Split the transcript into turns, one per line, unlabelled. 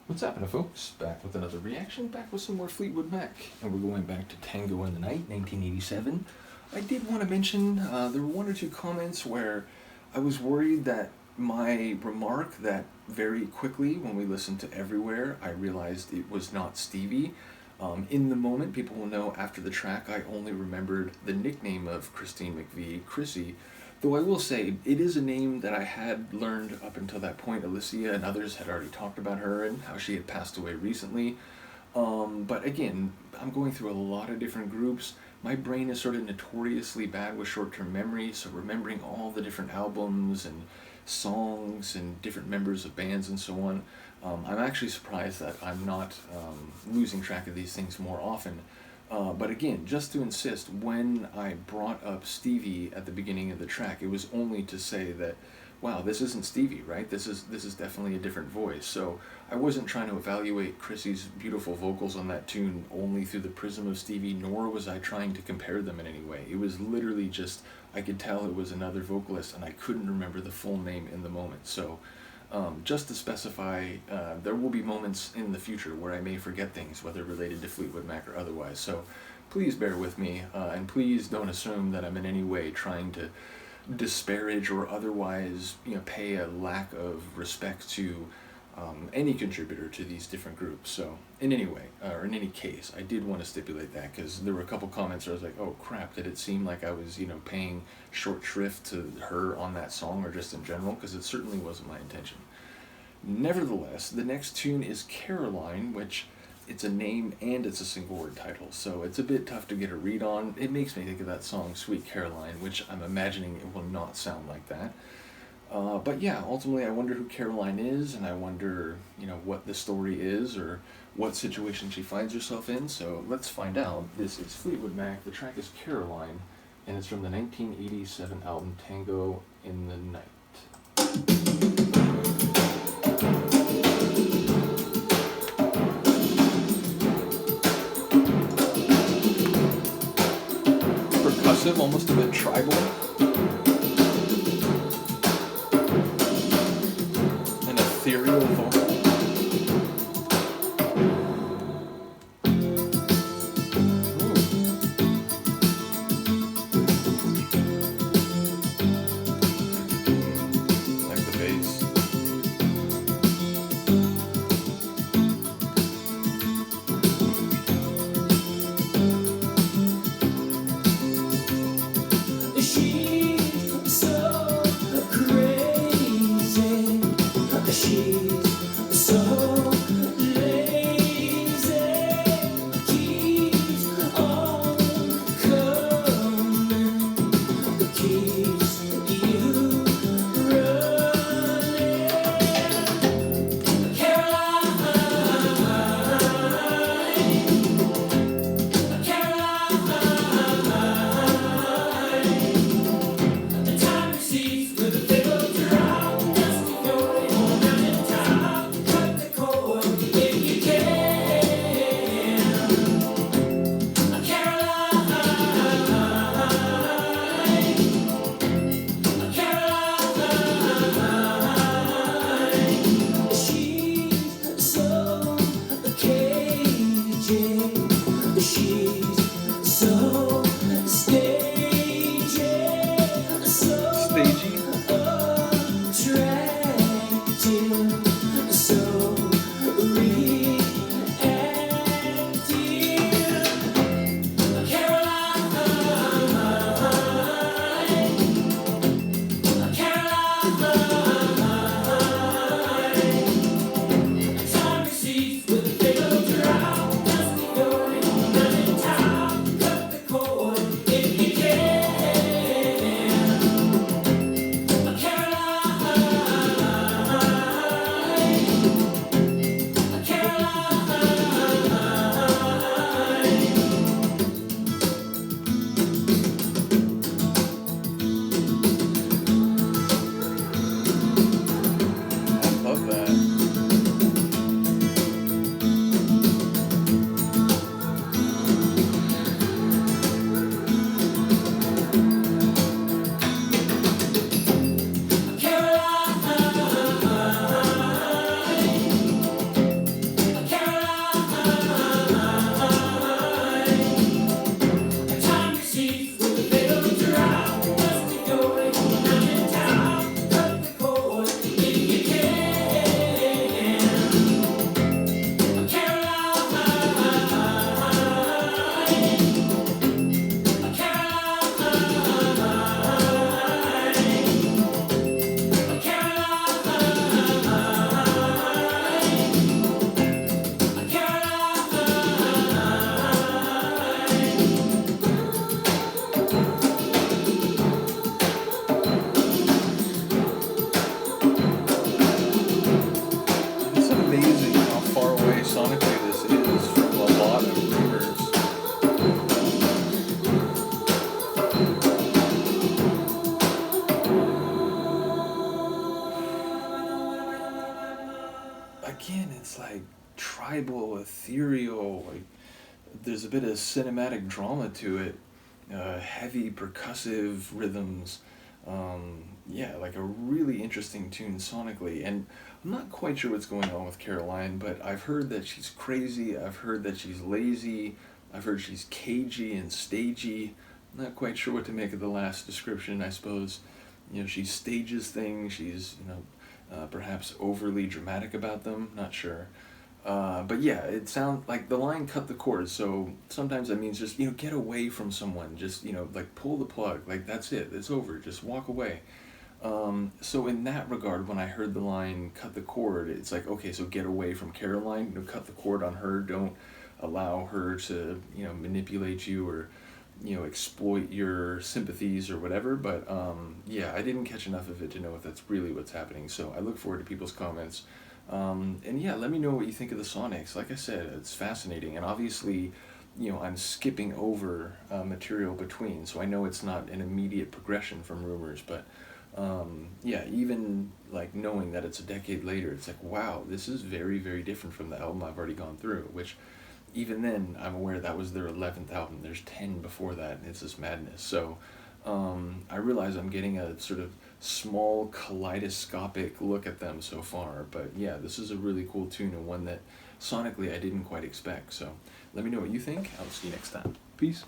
What's happening, folks? Back with another reaction, back with some more Fleetwood Mac. And we're going back to Tango in the Night, 1987. I did want to mention, there were one or two comments where I was worried that my remark that very quickly when we listened to Everywhere, I realized it was not Stevie. In the moment, people will know after the track, I only remembered the nickname of Christine McVie, Chrissy. Though I will say, it is a name that I had learned up until that point. Alicia and others had already talked about her and how she had passed away recently. But again, I'm going through a lot of different groups. My brain is sort of notoriously bad with short-term memory, so remembering all the different albums and songs and different members of bands and so on, I'm actually surprised that I'm not losing track of these things more often. But again, just to insist, when I brought up Stevie at the beginning of the track, it was only to say that, wow, this isn't Stevie, right? This is definitely a different voice. So I wasn't trying to evaluate Chrissy's beautiful vocals on that tune only through the prism of Stevie, nor was I trying to compare them in any way. It was literally just, I could tell it was another vocalist, and I couldn't remember the full name in the moment. So just to specify, there will be moments in the future where I may forget things, whether related to Fleetwood Mac or otherwise. So please bear with me, and please don't assume that I'm in any way trying to disparage or otherwise, pay a lack of respect to any contributor to these different groups. So in any way, or in any case, I did want to stipulate that because there were a couple comments where I was like, oh crap, did it seem like I was, paying short shrift to her on that song or just in general? Because it certainly wasn't my intention. Nevertheless, the next tune is Caroline, which it's a name and it's a single word title, so it's a bit tough to get a read on. It makes me think of that song Sweet Caroline, which I'm imagining it will not sound like that. But yeah, ultimately I wonder who Caroline is, and I wonder, what the story is or what situation she finds herself in, so let's find out. This is Fleetwood Mac, the track is Caroline, and it's from the 1987 album Tango in the Night. Percussive, almost a bit tribal. An ethereal vocal. Like the bass.
She's so crazy. She's so
sonically this is from a lot of rumors. Again, it's like tribal, ethereal, like there's a bit of cinematic drama to it, heavy percussive rhythms. Yeah, like a really interesting tune sonically. And I'm not quite sure what's going on with Caroline, but I've heard that she's crazy, I've heard that she's lazy, I've heard she's cagey and stagey. Not quite sure what to make of the last description, I suppose. You know, she stages things, she's, perhaps overly dramatic about them, not sure. But yeah, it sounds like the line cut the cord, so sometimes that means just, get away from someone, just, like pull the plug, like that's it, it's over, just walk away. So in that regard, when I heard the line cut the cord, it's like, okay, so get away from Caroline, cut the cord on her, don't allow her to, manipulate you or, exploit your sympathies or whatever. But yeah, I didn't catch enough of it to know if that's really what's happening. So I look forward to people's comments. And yeah, let me know what you think of the Sonics. Like I said, it's fascinating. And obviously, I'm skipping over material between, so I know it's not an immediate progression from Rumors, but yeah, even like knowing that it's a decade later, it's like, wow, this is very, very different from the album I've already gone through, which even then, I'm aware that was their 11th album. There's 10 before that, and it's just madness. So I realize I'm getting a sort of small kaleidoscopic look at them so far. But yeah, this is a really cool tune and one that sonically I didn't quite expect. So let me know what you think. I'll see you next time. Peace.